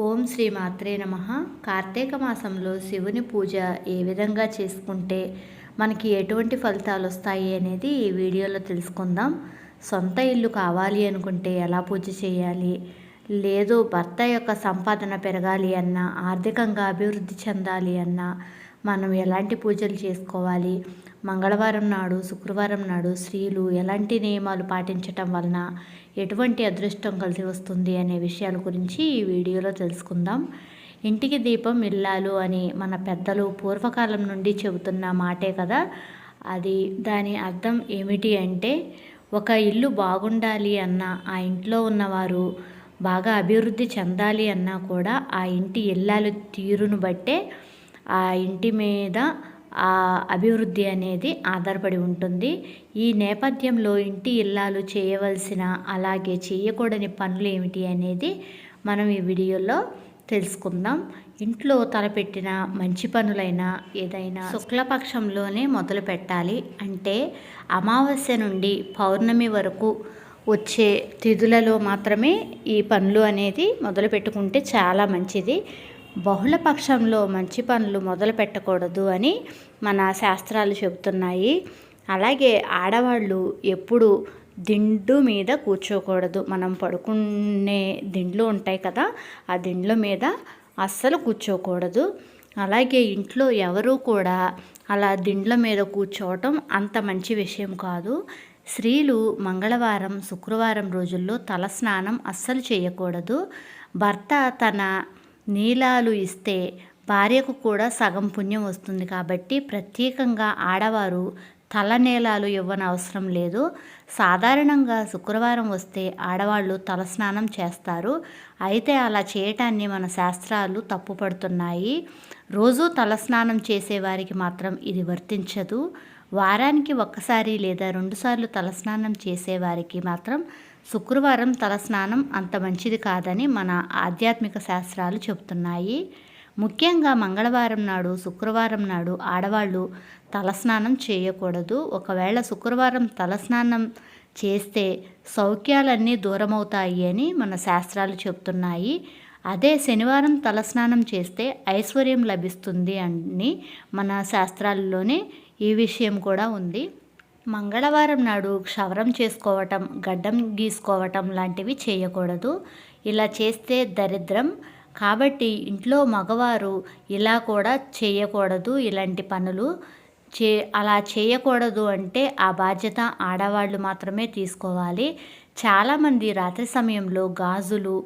ఓం శ్రీ మాత్రే నమః. కార్తీక మాసంలో శివుని పూజ ఏ విధంగా చేసుకుంటే మనకి ఎటువంటి ఫలితాలు వస్తాయి అనేది ఈ వీడియోలో తెలుసుకుందాం. సొంత ఇల్లు కావాలి అనుకుంటే ఎలా పూజ చేయాలి, లేదు భర్త యొక్క సంపాదన పెరగాలి అన్నా, ఆర్థికంగా అభివృద్ధి చెందాలి అన్నా మనం ఎలాంటి పూజలు చేసుకోవాలి, మంగళవారం నాడు శుక్రవారం నాడు స్త్రీలు ఎలాంటి నియమాలు పాటించటం వలన ఎటువంటి అదృష్టం కలిసి వస్తుంది అనే విషయాల గురించి ఈ వీడియోలో తెలుసుకుందాం. ఇంటికి దీపం ఇల్లాలు అని మన పెద్దలు పూర్వకాలం నుండి చెబుతున్న మాటే కదా. దాని అర్థం ఏమిటి అంటే, ఒక ఇల్లు బాగుండాలి అన్నా, ఆ ఇంట్లో ఉన్నవారు బాగా అభివృద్ధి చెందాలి అన్నా కూడా ఆ ఇంటి ఇల్లాలు తీరును బట్టే ఆ ఇంటి మీద ఆ అభివృద్ధి అనేది ఆధారపడి ఉంటుంది. ఈ నేపథ్యంలో ఇంటి ఇల్లాలు చేయవలసిన అలాగే చేయకూడని పనులు ఏమిటి అనేది మనం ఈ వీడియోలో తెలుసుకుందాం. ఇంట్లో తలపెట్టిన మంచి పనులైనా ఏదైనా శుక్లపక్షంలోనే మొదలు పెట్టాలి. అంటే అమావాస్య నుండి పౌర్ణమి వరకు వచ్చే తిథులలో మాత్రమే ఈ పనులు అనేది మొదలు పెట్టుకుంటే చాలా మంచిది. బహుళపక్షంలో మంచి పనులు మొదలు పెట్టకూడదు అని మన శాస్త్రాలు చెబుతున్నాయి. అలాగే ఆడవాళ్ళు ఎప్పుడు దిండు మీద కూర్చోకూడదు. మనం పడుకునే దిండ్లు ఉంటాయి కదా, ఆ దిండ్ల మీద అస్సలు కూర్చోకూడదు. అలాగే ఇంట్లో ఎవరూ కూడా అలా దిండ్ల మీద కూర్చోవటం అంత మంచి విషయం కాదు. స్త్రీలు మంగళవారం శుక్రవారం రోజుల్లో తలస్నానం అస్సలు చేయకూడదు. భర్త తన నీలాలు ఇస్తే భార్యకు కూడా సగం పుణ్యం వస్తుంది కాబట్టి ప్రత్యేకంగా ఆడవారు తలనీలాలు ఇవ్వనవసరం లేదు. సాధారణంగా శుక్రవారం వస్తే ఆడవాళ్ళు తలస్నానం చేస్తారు. అయితే అలా చేయటాన్ని మన శాస్త్రాలు తప్పుపడుతున్నాయి. రోజు తలస్నానం చేసేవారికి మాత్రం ఇది వర్తించదు. వారానికి ఒక్కసారి లేదా 2 సార్లు తలస్నానం చేసేవారికి మాత్రం శుక్రవారం తలస్నానం అంత మంచిది కాదని మన ఆధ్యాత్మిక శాస్త్రాలు చెబుతున్నాయి. ముఖ్యంగా మంగళవారం నాడు శుక్రవారం నాడు ఆడవాళ్ళు తలస్నానం చేయకూడదు. ఒకవేళ శుక్రవారం తలస్నానం చేస్తే సౌఖ్యాలన్నీ దూరమవుతాయి అని మన శాస్త్రాలు చెబుతున్నాయి. అదే శనివారం తలస్నానం చేస్తే ఐశ్వర్యం లభిస్తుంది అని మన శాస్త్రాల్లోనే ఈ విషయం కూడా ఉంది. మంగళవారం నాడు క్షవరం చేసుకోవటం, గడ్డం గీసుకోవటం లాంటివి చేయకూడదు. ఇలా చేస్తే దరిద్రం. కాబట్టి ఇంట్లో మగవారు ఇలా కూడా చేయకూడదు. ఇలాంటి పనులు అలా చేయకూడదు అంటే ఆ బాధ్యత ఆడవాళ్ళు మాత్రమే తీసుకోవాలి. చాలామంది రాత్రి సమయంలో గాజులు,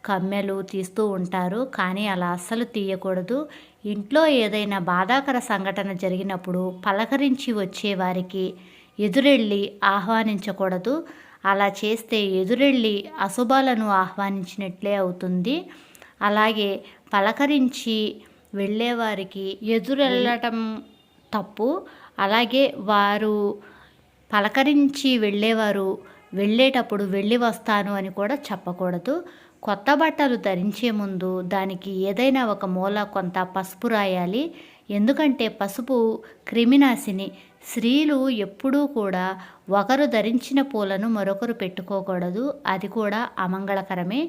కమ్మెలు తీస్తూ ఉంటారు. కానీ అలా అస్సలు తీయకూడదు. ఇంట్లో ఏదైనా బాధాకర సంఘటన జరిగినప్పుడు పలకరించి వచ్చేవారికి ఎదురెళ్ళి ఆహ్వానించకూడదు. అలా చేస్తే ఎదురెళ్ళి అశుభాలను ఆహ్వానించినట్లే అవుతుంది. అలాగే పలకరించి వెళ్ళేవారికి ఎదురెళ్ళటం తప్పు. అలాగే వారు పలకరించి వెళ్ళేవారు వెళ్ళేటప్పుడు వెళ్ళి వస్తాను అని కూడా చెప్పకూడదు. కొత్త బట్టలు ధరించే ముందు దానికి ఏదైనా ఒక మూల కొంత పసుపు రాయాలి. ఎందుకంటే పసుపు క్రిమినాశిని. స్త్రీలు ఎప్పుడూ కూడా ఒకరు ధరించిన పూలను మరొకరు పెట్టుకోకూడదు. అది కూడా అమంగళకరమే.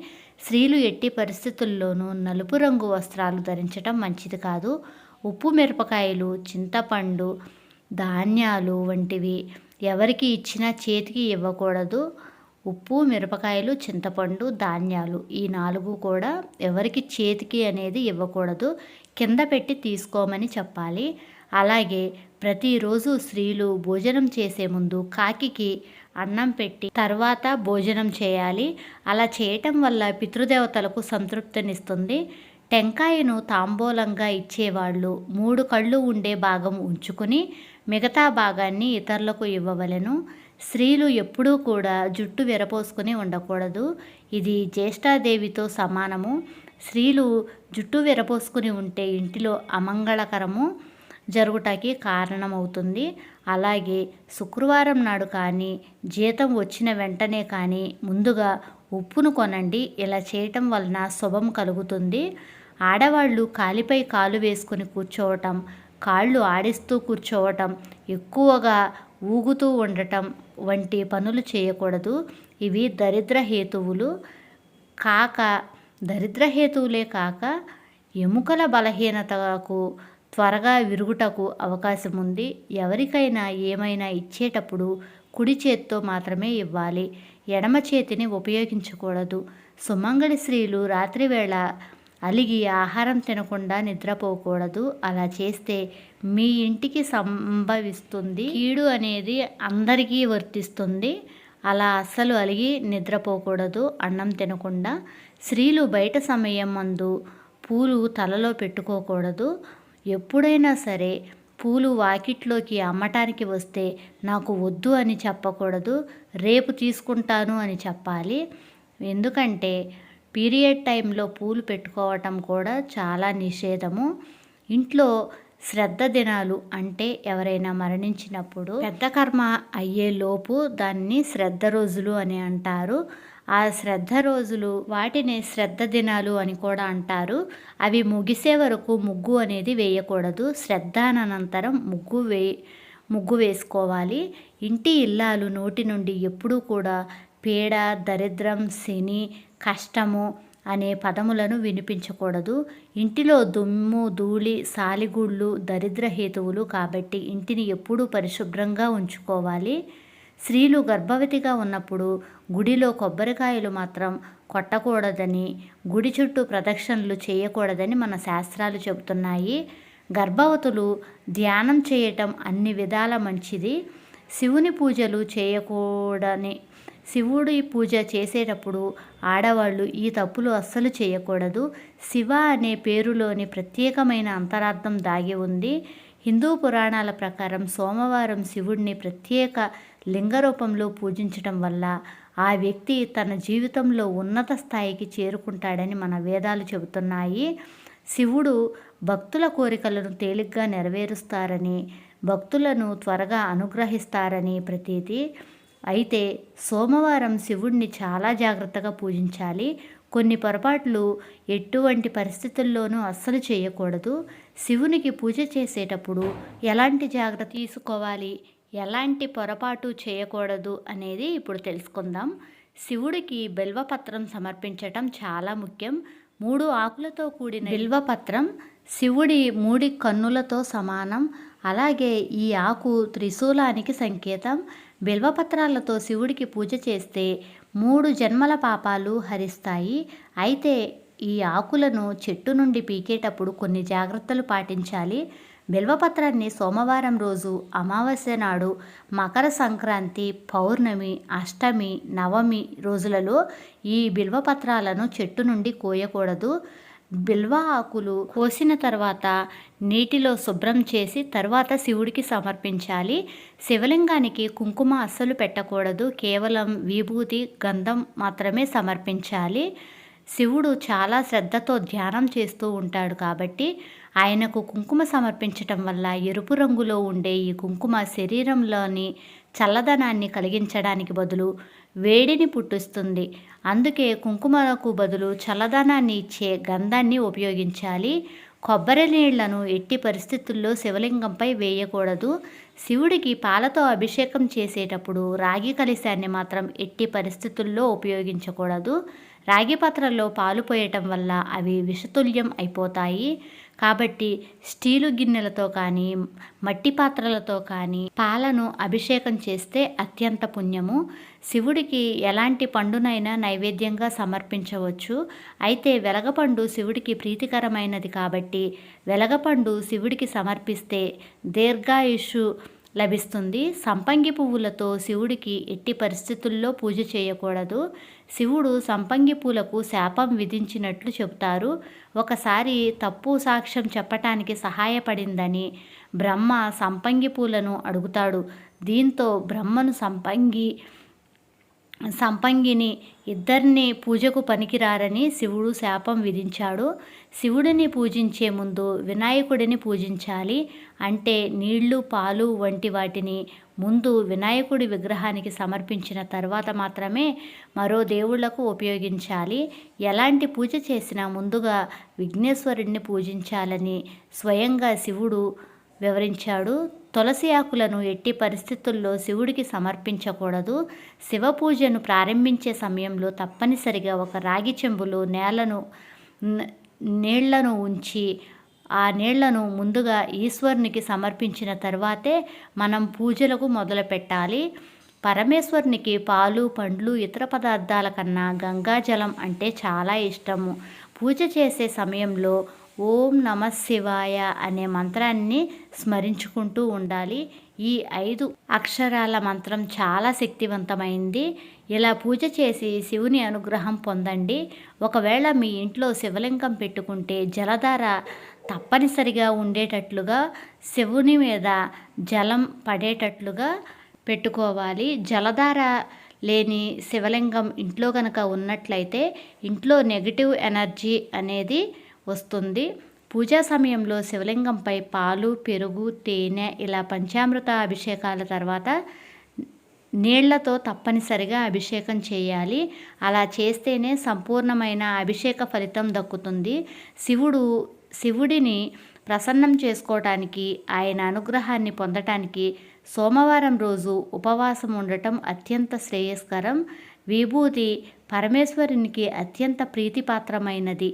స్త్రీలు ఎట్టి పరిస్థితుల్లోనూ నలుపు రంగు వస్త్రాలు ధరించడం మంచిది కాదు. ఉప్పు, మిరపకాయలు, చింతపండు, ధాన్యాలు వంటివి ఎవరికి ఇచ్చినా చేతికి ఇవ్వకూడదు. ఉప్పు, మిరపకాయలు, చింతపండు, ధాన్యాలు ఈ 4 కూడా ఎవరికి చేతికి అనేది ఇవ్వకూడదు. కింద పెట్టి తీసుకోమని చెప్పాలి. అలాగే ప్రతిరోజు స్త్రీలు భోజనం చేసే ముందు కాకికి అన్నం పెట్టి తర్వాత భోజనం చేయాలి. అలా చేయటం వల్ల పితృదేవతలకు సంతృప్తినిస్తుంది. టెంకాయను తాంబూలంగా ఇచ్చేవాళ్ళు 3 కళ్ళు ఉండే భాగం ఉంచుకుని మిగతా భాగాన్ని ఇతరులకు ఇవ్వవలెను. స్త్రీలు ఎప్పుడూ కూడా జుట్టు విరపోసుకుని ఉండకూడదు. ఇది జ్యేష్ఠాదేవితో సమానము. స్త్రీలు జుట్టు విరపోసుకుని ఉంటే ఇంటిలో అమంగళకరము జరుగుటకి కారణమవుతుంది. అలాగే శుక్రవారం నాడు కానీ, జీతం వచ్చిన వెంటనే కానీ ముందుగా ఉప్పును కొనండి. ఇలా చేయటం వలన శుభం కలుగుతుంది. ఆడవాళ్ళు కాలిపై కాలు వేసుకుని కూర్చోవటం, కాళ్ళు ఆడిస్తూ కూర్చోవటం, ఎక్కువగా ఊగుతూ ఉండటం వంటి పనులు చేయకూడదు. ఇవి దరిద్ర హేతువులు. కాక దరిద్రహేతువులే కాక ఎముకల బలహీనతకు త్వరగా విరుగుటకు అవకాశం ఉంది. ఎవరికైనా ఏమైనా ఇచ్చేటప్పుడు కుడి చేత్తో మాత్రమే ఇవ్వాలి. ఎడమ చేతిని ఉపయోగించకూడదు. సుమంగళి స్త్రీలు రాత్రివేళ అలిగి ఆహారం తినకుండా నిద్రపోకూడదు. అలా చేస్తే మీ ఇంటికి సంభవిస్తుంది కీడు అనేది అందరికీ వర్తిస్తుంది. అలా అస్సలు అలిగి నిద్రపోకూడదు అన్నం తినకుండా. స్త్రీలు బయట సమయం మందు పూలు తలలో పెట్టుకోకూడదు. ఎప్పుడైనా సరే పూలు వాకిట్లోకి అమ్మటానికి వస్తే నాకు వద్దు అని చెప్పకూడదు, రేపు తీసుకుంటాను అని చెప్పాలి. ఎందుకంటే పీరియడ్ టైంలో పూలు పెట్టుకోవటం కూడా చాలా నిషేధము. ఇంట్లో శ్రద్ధ దినాలు అంటే ఎవరైనా మరణించినప్పుడు పెద్ద కర్మ అయ్యేలోపు దాన్ని శ్రద్ధ రోజులు అని అంటారు. ఆ శ్రద్ధ రోజులు వాటిని శ్రద్ధ దినాలు అని కూడా అంటారు. అవి ముగిసే వరకు ముగ్గు అనేది వేయకూడదు. శ్రద్ధానంతరం ముగ్గు వేసుకోవాలి. ఇంటి ఇల్లాలు నోటి నుండి ఎప్పుడూ కూడా పీడ, దరిద్రం, శని, కష్టము అనే పదములను వినిపించకూడదు. ఇంటిలో దుమ్ము, ధూళి, సాలిగూళ్ళు దరిద్రహేతువులు కాబట్టి ఇంటిని ఎప్పుడూ పరిశుభ్రంగా ఉంచుకోవాలి. స్త్రీలు గర్భవతిగా ఉన్నప్పుడు గుడిలో కొబ్బరికాయలు మాత్రం కొట్టకూడదని, గుడి చుట్టూ ప్రదక్షిణలు చేయకూడదని మన శాస్త్రాలు చెబుతున్నాయి. గర్భవతులు ధ్యానం చేయటం అన్ని విధాల మంచిది. శివుని పూజలు చేయకూడని శివుడి పూజ చేసేటప్పుడు ఆడవాళ్ళు ఈ తప్పులు అస్సలు చేయకూడదు. శివ అనే పేరులోని ప్రత్యేకమైన అంతరార్థం దాగి ఉంది. హిందూ పురాణాల ప్రకారం సోమవారం శివుడిని ప్రత్యేక లింగ రూపంలో పూజించడం వల్ల ఆ వ్యక్తి తన జీవితంలో ఉన్నత స్థాయికి చేరుకుంటాడని మన వేదాలు చెబుతున్నాయి. శివుడు భక్తుల కోరికలను తేలిగ్గా నెరవేరుస్తారని, భక్తులను త్వరగా అనుగ్రహిస్తారని ప్రతీతి. అయితే సోమవారం శివుడిని చాలా జాగ్రత్తగా పూజించాలి. కొన్ని పొరపాట్లు ఎటువంటి పరిస్థితుల్లోనూ అస్సలు చేయకూడదు. శివునికి పూజ చేసేటప్పుడు ఎలాంటి జాగ్రత్త తీసుకోవాలి, ఎలాంటి పొరపాటు చేయకూడదు అనేది ఇప్పుడు తెలుసుకుందాం. శివుడికి బిల్వపత్రం సమర్పించటం చాలా ముఖ్యం. 3 ఆకులతో కూడిన బిల్వపత్రం శివుడి 3 కన్నులతో సమానం. అలాగే ఈ ఆకు త్రిశూలానికి సంకేతం. బిల్వపత్రాలతో శివుడికి పూజ చేస్తే 3 జన్మల పాపాలు హరిస్తాయి. అయితే ఈ ఆకులను చెట్టు నుండి పీకేటప్పుడు కొన్ని జాగ్రత్తలు పాటించాలి. బిల్వపత్రాన్ని సోమవారం రోజు, అమావాస్య నాడు, మకర సంక్రాంతి, పౌర్ణమి, అష్టమి, నవమి రోజులలో ఈ బిల్వపత్రాలను చెట్టు నుండి కోయకూడదు. బిల్వ ఆకులు కోసిన తర్వాత నీటిలో శుభ్రం చేసి తర్వాత శివుడికి సమర్పించాలి. శివలింగానికి కుంకుమ అస్సలు పెట్టకూడదు. కేవలం విభూతి, గంధం మాత్రమే సమర్పించాలి. శివుడు చాలా శ్రద్ధతో ధ్యానం చేస్తూ ఉంటాడు కాబట్టి ఆయనకు కుంకుమ సమర్పించటం వల్ల ఎరుపు రంగులో ఉండే ఈ కుంకుమ శరీరంలోని చల్లదనాన్ని కలిగించడానికి బదులు వేడిని పుట్టిస్తుంది. అందుకే కుంకుమకు బదులు చల్లదనాన్ని ఇచ్చే గంధాన్ని ఉపయోగించాలి. కొబ్బరి నీళ్లను ఎట్టి పరిస్థితుల్లో శివలింగంపై వేయకూడదు. శివుడికి పాలతో అభిషేకం చేసేటప్పుడు రాగి కలశాన్ని మాత్రం ఎట్టి పరిస్థితుల్లో ఉపయోగించకూడదు. రాగి పాత్రల్లో పాలు పోయటం వల్ల అవి విషతుల్యం అయిపోతాయి. కాబట్టి స్టీలు గిన్నెలతో కానీ, మట్టి పాత్రలతో కానీ పాలను అభిషేకం చేస్తే అత్యంత పుణ్యము. శివుడికి ఎలాంటి పండునైనా నైవేద్యంగా సమర్పించవచ్చు. అయితే వెలగపండు శివుడికి ప్రీతికరమైనది కాబట్టి వెలగపండు శివుడికి సమర్పిస్తే దీర్ఘాయుషు లభిస్తుంది. సంపంగి పువ్వులతో శివుడికి ఎట్టి పరిస్థితుల్లో పూజ చేయకూడదు. శివుడు సంపంగి పూలకు శాపం విధించినట్లు చెబుతారు. ఒకసారి తప్పు సాక్ష్యం చెప్పటానికి సహాయపడిందని బ్రహ్మ సంపంగి పూలను అడుగుతాడు. దీంతో బ్రహ్మను సంపంగిని ఇద్దరిని పూజకు పనికిరారని శివుడు శాపం విధించాడు. శివుడిని పూజించే ముందు వినాయకుడిని పూజించాలి. అంటే నీళ్లు, పాలు వంటి వాటిని ముందు వినాయకుడి విగ్రహానికి సమర్పించిన తర్వాత మాత్రమే మరో దేవుళ్లకు ఉపయోగించాలి. ఎలాంటి పూజ చేసినా ముందుగా విఘ్నేశ్వరుడిని పూజించాలని స్వయంగా శివుడు వివరించాడు. తులసి ఆకులను ఎట్టి పరిస్థితుల్లో శివుడికి సమర్పించకూడదు. శివ పూజను ప్రారంభించే సమయంలో తప్పనిసరిగా ఒక రాగి చెంబులో నీళ్లను ఉంచి ఆ నీళ్లను ముందుగా ఈశ్వరునికి సమర్పించిన తర్వాతే మనం పూజలకు మొదలు పెట్టాలి. పరమేశ్వరునికి పాలు, పండ్లు, ఇతర పదార్థాల కన్నా గంగాజలం అంటే చాలా ఇష్టము. పూజ చేసే సమయంలో ఓం నమః శివాయ అనే మంత్రాన్ని స్మరించుకుంటూ ఉండాలి. ఈ 5 అక్షరాల మంత్రం చాలా శక్తివంతమైంది. ఇలా పూజ చేసి శివుని అనుగ్రహం పొందండి. ఒకవేళ మీ ఇంట్లో శివలింగం పెట్టుకుంటే జలధార తప్పనిసరిగా ఉండేటట్లుగా, శివుని మీద జలం పడేటట్లుగా పెట్టుకోవాలి. జలధార లేని శివలింగం ఇంట్లో కనుక ఉన్నట్లయితే ఇంట్లో నెగిటివ్ ఎనర్జీ అనేది వస్తుంది. పూజా సమయంలో శివలింగంపై పాలు, పెరుగు, తేనె ఇలా పంచామృత అభిషేకాల తర్వాత నీళ్లతో తప్పనిసరిగా అభిషేకం చేయాలి. అలా చేస్తేనే సంపూర్ణమైన అభిషేక ఫలితం దక్కుతుంది. శివుడిని ప్రసన్నం చేసుకోవటానికి, ఆయన అనుగ్రహాన్ని పొందటానికి సోమవారం రోజు ఉపవాసం ఉండటం అత్యంత శ్రేయస్కరం. విభూతి పరమేశ్వరునికి అత్యంత ప్రీతిపాత్రమైనది.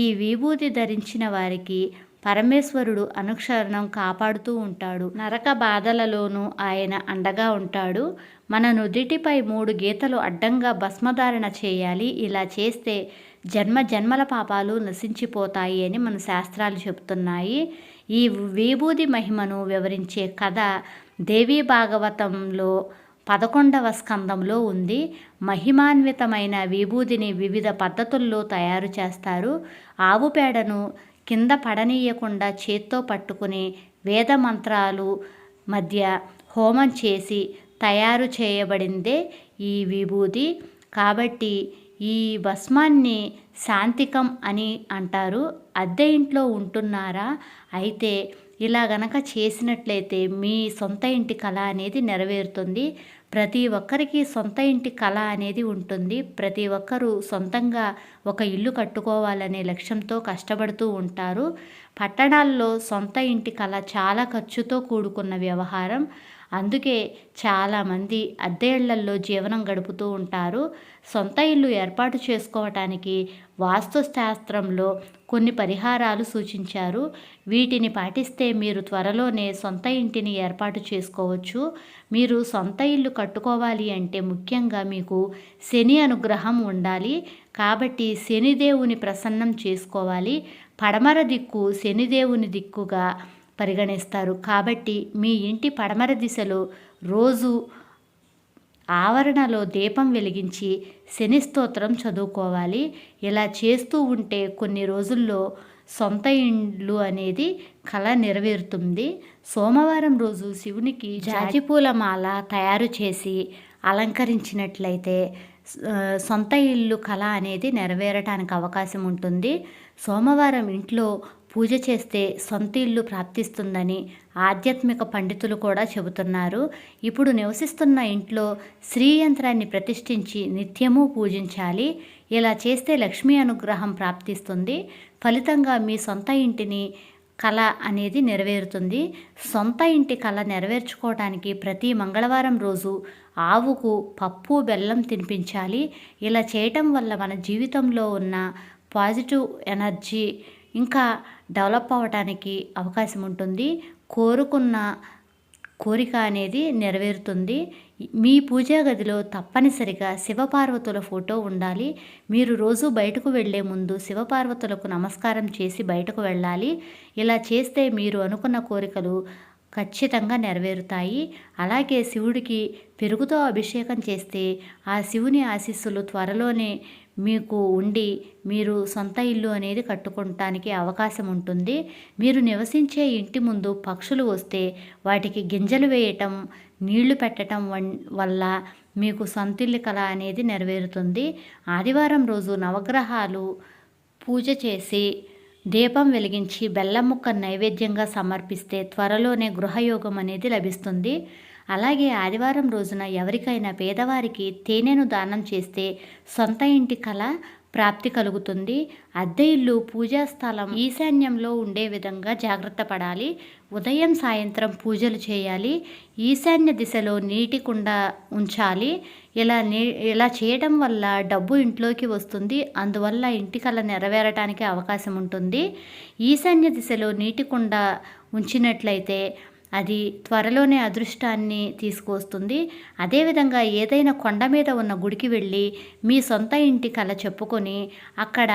ఈ విభూతి ధరించిన వారికి పరమేశ్వరుడు అనుక్షణం కాపాడుతూ ఉంటాడు. నరక బాధలలోనూ ఆయన అండగా ఉంటాడు. మన నుదిటిపై 3 గీతలు అడ్డంగా భస్మధారణ చేయాలి. ఇలా చేస్తే జన్మల పాపాలు నశించిపోతాయి అని మన శాస్త్రాలు చెబుతున్నాయి. ఈ విభూది మహిమను వివరించే కథ దేవీ భాగవతంలో 11వ స్కందంలో ఉంది. మహిమాన్వితమైన విభూదిని వివిధ పద్ధతుల్లో తయారు చేస్తారు. ఆవు పేడను కింద పడనీయకుండా చేత్తో పట్టుకుని వేద మంత్రాలు మధ్య హోమం చేసి తయారు చేయబడిందే ఈ విభూది. కాబట్టి ఈ భస్మాన్ని శాంతికం అని అంటారు. అద్దె ఇంట్లో ఉంటున్నారా? అయితే ఇలా గనక చేసినట్లయితే మీ సొంత ఇంటి కళ అనేది నెరవేరుతుంది. ప్రతి ఒక్కరికి సొంత ఇంటి కళ అనేది ఉంటుంది. ప్రతి ఒక్కరూ సొంతంగా ఒక ఇల్లు కట్టుకోవాలనే లక్ష్యంతో కష్టపడుతూ ఉంటారు. పట్టణాల్లో సొంత ఇంటి కళ చాలా ఖర్చుతో కూడుకున్న వ్యవహారం. అందుకే చాలామంది అద్దె ఇళ్లల్లో జీవనం గడుపుతూ ఉంటారు. సొంత ఇల్లు ఏర్పాటు చేసుకోవటానికి వాస్తుశాస్త్రంలో కొన్ని పరిహారాలు సూచించారు. వీటిని పాటిస్తే మీరు త్వరలోనే సొంత ఇంటిని ఏర్పాటు చేసుకోవచ్చు. మీరు సొంత ఇల్లు కట్టుకోవాలి అంటే ముఖ్యంగా మీకు శని అనుగ్రహం ఉండాలి. కాబట్టి శనిదేవుని ప్రసన్నం చేసుకోవాలి. పడమర దిక్కు శనిదేవుని దిక్కుగా పరిగణిస్తారు. కాబట్టి మీ ఇంటి పడమర దిశలో రోజు ఆవరణలో దీపం వెలిగించి శని స్తోత్రం చదువుకోవాలి. ఇలా చేస్తూ ఉంటే కొన్ని రోజుల్లో సొంత ఇల్లు అనేది కళ నెరవేరుతుంది. సోమవారం రోజు శివునికి జాజిపూల మాల తయారు చేసి అలంకరించినట్లయితే సొంత ఇల్లు కళ అనేది నెరవేరటానికి అవకాశం ఉంటుంది. సోమవారం ఇంట్లో పూజ చేస్తే సొంత ఇల్లు ప్రాప్తిస్తుందని ఆధ్యాత్మిక పండితులు కూడా చెబుతున్నారు. ఇప్పుడు నివసిస్తున్న ఇంట్లో శ్రీ యంత్రాన్ని ప్రతిష్ఠించి నిత్యము పూజించాలి. ఇలా చేస్తే లక్ష్మీ అనుగ్రహం ప్రాప్తిస్తుంది. ఫలితంగా మీ సొంత ఇంటిని కళ అనేది నెరవేరుతుంది. సొంత ఇంటి కళ నెరవేర్చుకోవడానికి ప్రతి మంగళవారం రోజు ఆవుకు పప్పు, బెల్లం తినిపించాలి. ఇలా చేయటం వల్ల మన జీవితంలో ఉన్న పాజిటివ్ ఎనర్జీ ఇంకా డెవలప్ అవ్వటానికి అవకాశం ఉంటుంది. కోరుకున్న కోరిక అనేది నెరవేరుతుంది. మీ పూజా గదిలో తప్పనిసరిగా శివపార్వతుల ఫోటో ఉండాలి. మీరు రోజు బయటకు వెళ్లే ముందు శివపార్వతులకు నమస్కారం చేసి బయటకు వెళ్ళాలి. ఇలా చేస్తే మీరు అనుకున్న కోరికలు ఖచ్చితంగా నెరవేరుతాయి. అలాగే శివుడికి పెరుగుతో అభిషేకం చేస్తే ఆ శివుని ఆశీస్సులు త్వరలోనే మీకు ఉండి మీరు సొంత ఇల్లు అనేది కట్టుకోవటానికి అవకాశం ఉంటుంది. మీరు నివసించే ఇంటి ముందు పక్షులు వస్తే వాటికి గింజలు వేయటం, నీళ్లు పెట్టడం వల్ల మీకు సొంత ఇల్లు కళ అనేది నెరవేరుతుంది. ఆదివారం రోజు నవగ్రహాలు పూజ చేసి దీపం వెలిగించి బెల్లం ముక్క నైవేద్యంగా సమర్పిస్తే త్వరలోనే గృహయోగం అనేది లభిస్తుంది. అలాగే ఆదివారం రోజున ఎవరికైనా పేదవారికి తేనెను దానం చేస్తే సొంత ఇంటి కళ ప్రాప్తి కలుగుతుంది. అద్దె ఇల్లు పూజా స్థలం ఈశాన్యంలో ఉండే విధంగా జాగ్రత్త పడాలి. ఉదయం సాయంత్రం పూజలు చేయాలి. ఈశాన్య దిశలో నీటి కుండ ఉంచాలి. ఇలా చేయడం వల్ల డబ్బు ఇంట్లోకి వస్తుంది. అందువల్ల ఇంటి కల నెరవేరటానికి అవకాశం ఉంటుంది. ఈశాన్య దిశలో నీటి కుండ ఉంచినట్లయితే అది త్వరలోనే అదృష్టాన్ని తీసుకువస్తుంది. అదేవిధంగా ఏదైనా కొండ మీద ఉన్న గుడికి వెళ్ళి మీ సొంత ఇంటి కల చెప్పుకొని అక్కడ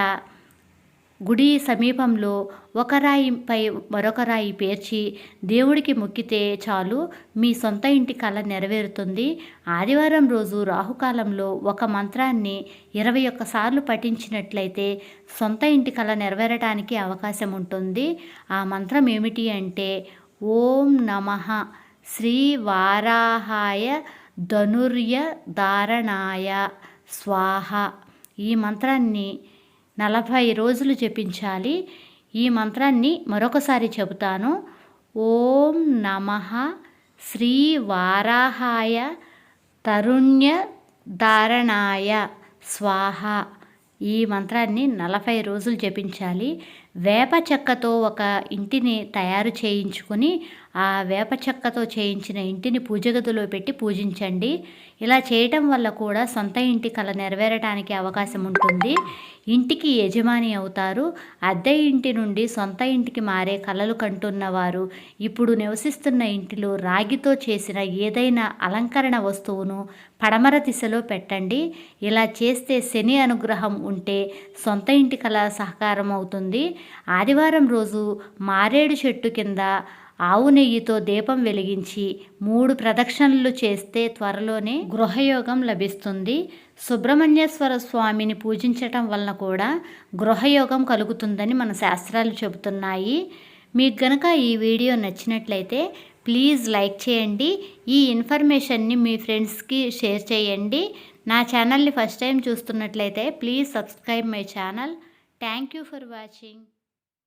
గుడి సమీపంలో ఒక రాయిపై మరొక రాయి పేర్చి దేవుడికి మొక్కితే చాలు, మీ సొంత ఇంటి కల నెరవేరుతుంది. ఆదివారం రోజు రాహుకాలంలో ఒక మంత్రాన్ని 21 సార్లు పఠించినట్లయితే సొంత ఇంటి కల నెరవేరటానికి అవకాశం ఉంటుంది. ఆ మంత్రం ఏమిటి అంటే ఓం నమః శ్రీ వారాహాయ ధనుర్య ధారణాయ స్వాహ. ఈ మంత్రాన్ని 40 రోజులు జపించాలి. ఈ మంత్రాన్ని మరొకసారి చెబుతాను. ఓం నమః శ్రీ వారాహాయ తరుణ్య ధారణాయ స్వాహ. ఈ మంత్రాన్ని 40 రోజులు జపించాలి. వేప చెక్కతో ఒక ఇంటిని తయారు చేయించుకొని ఆ వేప చెక్కతో చేయించిన ఇంటిని పూజ గదిలో పెట్టి పూజించండి. ఇలా చేయటం వల్ల కూడా సొంత ఇంటి కల నెరవేరటానికి అవకాశం ఉంటుంది. ఇంటికి యజమాని అవుతారు. అద్దె ఇంటి నుండి సొంత ఇంటికి మారే కలలు కంటున్నవారు ఇప్పుడు నివసిస్తున్న ఇంటిలో రాగితో చేసిన ఏదైనా అలంకరణ వస్తువును పడమర దిశలో పెట్టండి. ఇలా చేస్తే శని అనుగ్రహం ఉంటే సొంత ఇంటి కల సహకారం అవుతుంది. ఆదివారం రోజు మారేడు చెట్టు కింద ఆవు నెయ్యితో దీపం వెలిగించి 3 ప్రదక్షిణలు చేస్తే త్వరలోనే గృహయోగం లభిస్తుంది. సుబ్రహ్మణ్యేశ్వర స్వామిని పూజించటం వలన కూడా గృహయోగం కలుగుతుందని మన శాస్త్రాలు చెబుతున్నాయి. మీకు గనక ఈ వీడియో నచ్చినట్లయితే ప్లీజ్ లైక్ చేయండి. ఈ ఇన్ఫర్మేషన్ని మీ ఫ్రెండ్స్కి షేర్ చేయండి. నా ఛానల్ని ఫస్ట్ టైం చూస్తున్నట్లయితే please subscribe my channel. Thank you for watching.